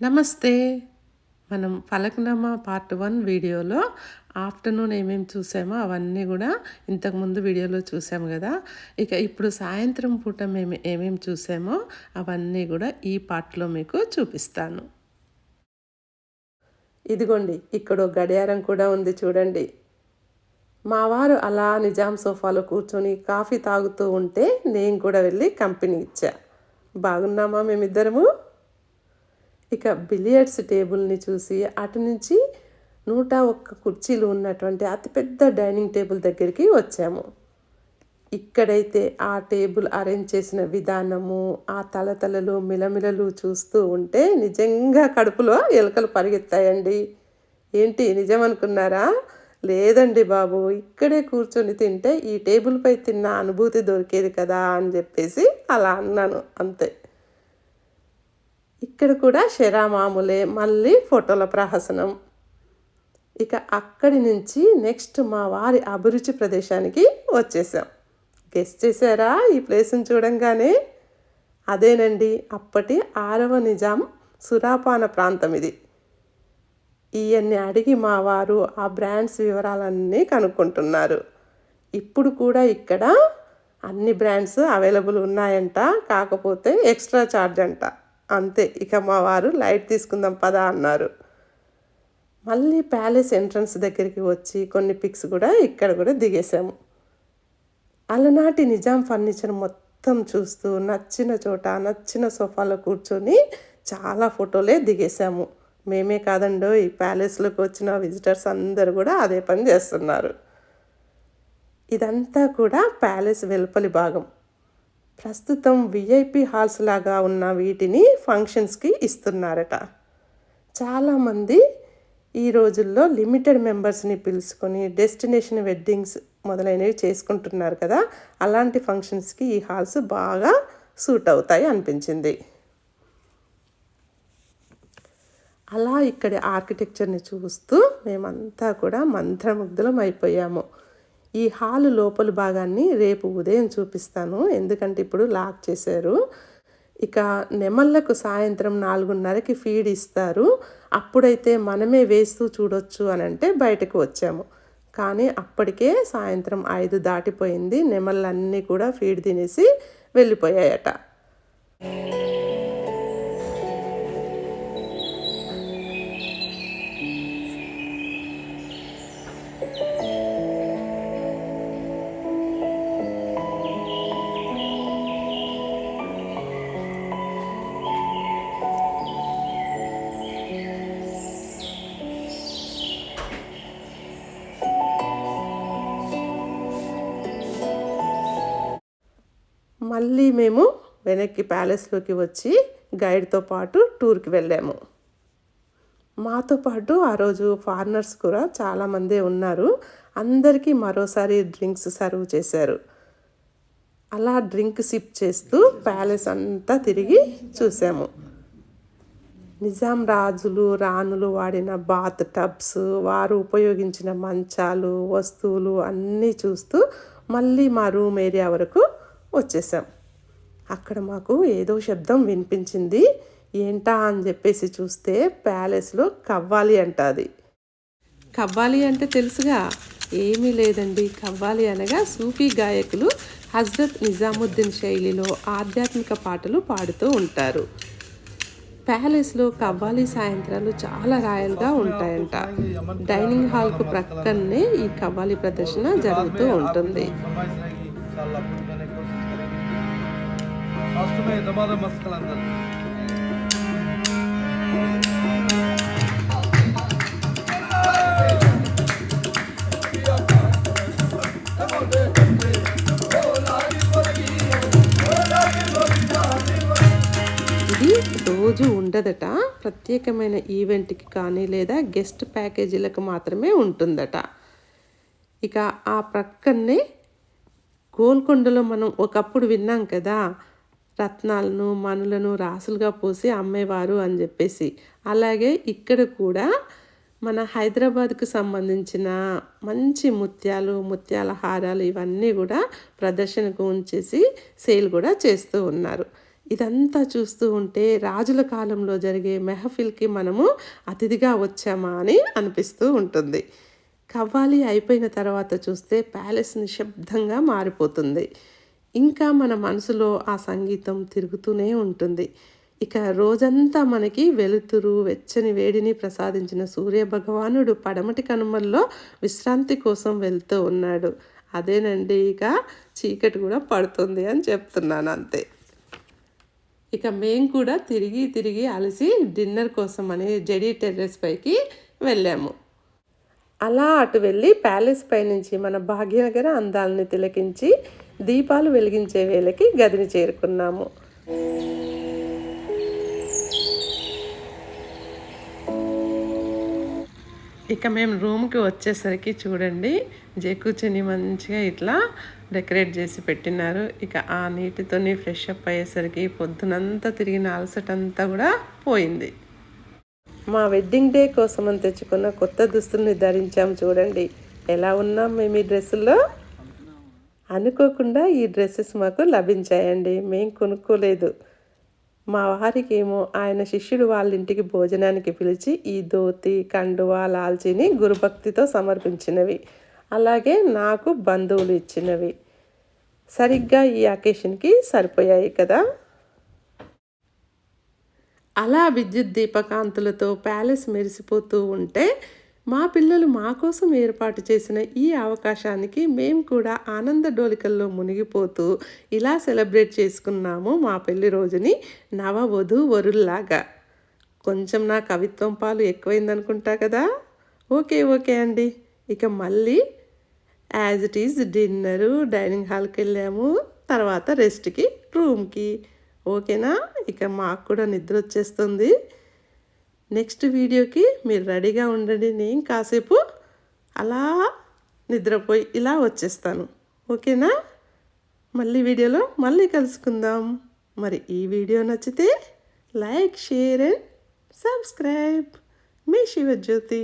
నమస్తే. మనం ఫలక్నామా పార్ట్ 1 వీడియోలో ఆఫ్టర్‌నూన్ ఏమేమి చూసామో అవన్నీ గూడా ఇంతకుముందు వీడియోలో చూసాము గదా! ఇక ఇప్పుడు సాయంత్రం పూట మేము ఏమేమి చూసామో అవన్నీ గూడా ఈ పార్ట్‌లో మీకు చూపిస్తాను. ఇదిగోండి ఇక్కడో గడియారం కూడా ఉంది చూడండి. మా వారు అలా నిజాం సోఫాలో కూర్చొని కాఫీ తాగుతూ ఉంటే నేను కూడా వెళ్ళి కంపెనీ ఇచ్చా. బాగున్నామా మేమిద్దరము? ఇక బిలియర్డ్స్ టేబుల్ని చూసి అటు నుంచి 101 కుర్చీలు ఉన్నటువంటి అతిపెద్ద డైనింగ్ టేబుల్ దగ్గరికి వచ్చాము. ఇక్కడైతే ఆ టేబుల్ అరేంజ్ చేసిన విధానము, ఆ తలతలలు మిలమిలలు చూస్తూ ఉంటే నిజంగా కడుపులో ఎలుకలు పరిగెత్తాయండి. ఏంటి నిజం అనుకున్నారా? లేదండి బాబు, ఇక్కడే కూర్చొని తింటే ఈ టేబుల్పై తిన్న అనుభూతి దొరికేది కదా అని చెప్పేసి అలా అన్నాను అంతే. ఇక్కడ కూడా షెరా మామూలే, మళ్ళీ ఫోటోల ప్రహసనం. ఇక అక్కడి నుంచి నెక్స్ట్ మా వారి అభిరుచి ప్రదేశానికి వచ్చేసాం. గెస్ట్ చేశారా ఈ ప్లేస్ని చూడంగానే? అదేనండి అప్పటి 6వ నిజాం సురాపాన ప్రాంతం ఇది. ఈయన్ని అడిగి మా వారు ఆ బ్రాండ్స్ వివరాలన్నీ కనుక్కుంటున్నారు. ఇప్పుడు కూడా ఇక్కడ అన్ని బ్రాండ్స్ అవైలబుల్ ఉన్నాయంట, కాకపోతే ఎక్స్ట్రా ఛార్జ్ అంట అంతే. ఇక మా వారు లైట్ తీసుకుందాం పదా అన్నారు. మళ్ళీ ప్యాలెస్ ఎంట్రన్స్ దగ్గరికి వచ్చి కొన్ని పిక్స్ కూడా ఇక్కడ కూడా దిగేసాము. అలనాటి నిజాం ఫర్నిచర్ మొత్తం చూస్తూ నచ్చిన చోట నచ్చిన సోఫాలో కూర్చొని చాలా ఫోటోలే దిగేసాము. మేమే కాదండో, ఈ ప్యాలెస్లోకి వచ్చిన విజిటర్స్ అందరూ కూడా అదే పని చేస్తున్నారు. ఇదంతా కూడా ప్యాలెస్ వెలుపలి భాగం. ప్రస్తుతం విఐపి హాల్స్ లాగా ఉన్న వీటిని ఫంక్షన్స్కి ఇస్తున్నారట. చాలామంది ఈ రోజుల్లో లిమిటెడ్ మెంబర్స్ని పిలుచుకొని డెస్టినేషన్ వెడ్డింగ్స్ మొదలైనవి చేసుకుంటున్నారు కదా, అలాంటి ఫంక్షన్స్కి ఈ హాల్స్ బాగా సూట్ అవుతాయి అనిపించింది. అలా ఇక్కడి ఆర్కిటెక్చర్ని చూస్తూ మేమంతా కూడా మంత్రముగ్ధులం అయిపోయాము. ఈ హాలు లోపలి భాగాన్ని రేపు ఉదయం చూపిస్తాను, ఎందుకంటే ఇప్పుడు లాక్ చేశారు. ఇక నెమళ్ళకు సాయంత్రం 4:30కి ఫీడ్ ఇస్తారు. అప్పుడైతే మనమే వేస్తూ చూడొచ్చు అని అంటే బయటకు వచ్చాము. కానీ అప్పటికే సాయంత్రం 5 దాటిపోయింది. నెమళ్ళన్నీ కూడా ఫీడ్ తినేసి వెళ్ళిపోయాయట. మళ్ళీ మేము వెనక్కి ప్యాలెస్లోకి వచ్చి గైడ్తో పాటు టూర్కి వెళ్ళాము. మాతో పాటు ఆ రోజు ఫారినర్స్ కూడా చాలామందే ఉన్నారు. అందరికీ మరోసారి డ్రింక్స్ సర్వ్ చేశారు. అలా డ్రింక్ సిప్ చేస్తూ ప్యాలెస్ అంతా తిరిగి చూసాము. నిజాం రాజులు రాణులు వాడిన బాత్ టబ్స్, వారు ఉపయోగించిన మంచాలు, వస్తువులు అన్నీ చూస్తూ మళ్ళీ మా రూమ్ ఏరియా వరకు వచ్చేసాం. అక్కడ మాకు ఏదో శబ్దం వినిపించింది. ఏంటా అని చెప్పేసి చూస్తే ప్యాలెస్లో కవ్వాలి అంట. అది కవ్వాలి అంటే తెలుసుగా, ఏమీ లేదండి. కవ్వాలి అనగా సూఫీ గాయకులు హజ్రత్ నిజాముద్దీన్ శైలిలో ఆధ్యాత్మిక పాటలు పాడుతూ ఉంటారు. ప్యాలెస్లో కవ్వాలి సాయంత్రాలు చాలా రాయల్గా ఉంటాయంట. డైనింగ్ హాల్కు ప్రక్కనే ఈ కవ్వాలి ప్రదర్శన జరుగుతూ ఉంటుంది. ఇది రోజు ఉండదట, ప్రత్యేకమైన ఈవెంట్కి కానీ లేదా గెస్ట్ ప్యాకేజీలకు మాత్రమే ఉంటుందట. ఇక ఆ ప్రక్కనే గోల్కొండలో మనం ఒకప్పుడు విన్నాం కదా, రత్నాలను మణులను రాసులుగా పోసి అమ్మేవారు అని చెప్పేసి, అలాగే ఇక్కడ కూడా మన హైదరాబాద్కు సంబంధించిన మంచి ముత్యాలు, ముత్యాల హారాలు ఇవన్నీ కూడా ప్రదర్శనకు ఉంచేసి సేల్ కూడా చేస్తూ ఉన్నారు. ఇదంతా చూస్తూ ఉంటే రాజుల కాలంలో జరిగే మెహఫిల్కి మనము అతిథిగా వచ్చామా అని అనిపిస్తూ ఉంటుంది. కవ్వాలి అయిపోయిన తర్వాత చూస్తే ప్యాలెస్ నిశ్శబ్దంగా మారిపోతుంది. ఇంకా మన మనసులో ఆ సంగీతం తిరుగుతూనే ఉంటుంది. ఇక రోజంతా మనకి వెలుతురు, వెచ్చని వేడిని ప్రసాదించిన సూర్యభగవానుడు పడమటి కనుమల్లో విశ్రాంతి కోసం వెళ్తూ ఉన్నాడు. అదేనండి, ఇక చీకటి కూడా పడుతుంది అని చెప్తున్నాను అంతే. ఇక మేము కూడా తిరిగి తిరిగి అలసి డిన్నర్ కోసం అని జెడీ టెర్రస్ పైకి వెళ్ళాము. అలా అటు వెళ్ళి ప్యాలెస్ పై నుంచి మన భాగ్యనగర అందాలని తిలకించి దీపాలు వెలిగించే వేళకి గదిని చేరుకున్నాము. ఇక మేము రూమ్కి వచ్చేసరికి చూడండి, కూర్చొని మంచిగా ఇట్లా డెకరేట్ చేసి పెట్టినారు. ఇక ఆ నీటితోని ఫ్రెష్ అప్ అయ్యేసరికి పొద్దునంతా తిరిగిన అలసటంతా కూడా పోయింది. మా వెడ్డింగ్ డే కోసం అని తెచ్చుకున్న కొత్త దుస్తుల్ని ధరించాము. చూడండి ఎలా ఉన్నాం మేము ఈ డ్రెస్సుల్లో. అనుకోకుండా ఈ డ్రెస్సెస్ మాకు లభించాయండి, మేము కొనుక్కోలేదు. మా వారికి ఏమో ఆయన శిష్యుడు వాళ్ళ ఇంటికి భోజనానికి పిలిచి ఈ ధోతి, కండువా, లాల్చీని గురుభక్తితో సమర్పించినవి. అలాగే నాకు బంధువులు ఇచ్చినవి. సరిగ్గా ఈ అకేషన్కి సరిపోయాయి కదా. అలా విద్యుత్ దీపకాంతులతో ప్యాలెస్ మెరిసిపోతూ ఉంటే మా పిల్లలు మా కోసం ఏర్పాటు చేసిన ఈ అవకాశానికి మేము కూడా ఆనంద డోలికల్లో మునిగిపోతూ ఇలా సెలబ్రేట్ చేసుకున్నాము మా పెళ్లి రోజుని నవవధూవరుల్లాగా. కొంచెం నా కవిత్వం పాలు ఎక్కువైందనుకుంటా కదా. ఓకే అండి, ఇక మళ్ళీ as it is dinner, dining హాల్కి వెళ్ళాము, తర్వాత రెస్ట్కి రూమ్కి. ఓకేనా, ఇక మాకు కూడా నిద్ర వచ్చేస్తుంది. నెక్స్ట్ వీడియోకి మీరు రెడీగా ఉండండి. నేను కాసేపు అలా నిద్రపోయి ఇలా వచ్చేస్తాను. ఓకేనా, మళ్ళీ వీడియోలో మళ్ళీ కలుసుకుందాం. మరి ఈ వీడియో నచ్చితే లైక్, షేర్ అండ్ సబ్స్క్రైబ్. మీ శివజ్యోతి.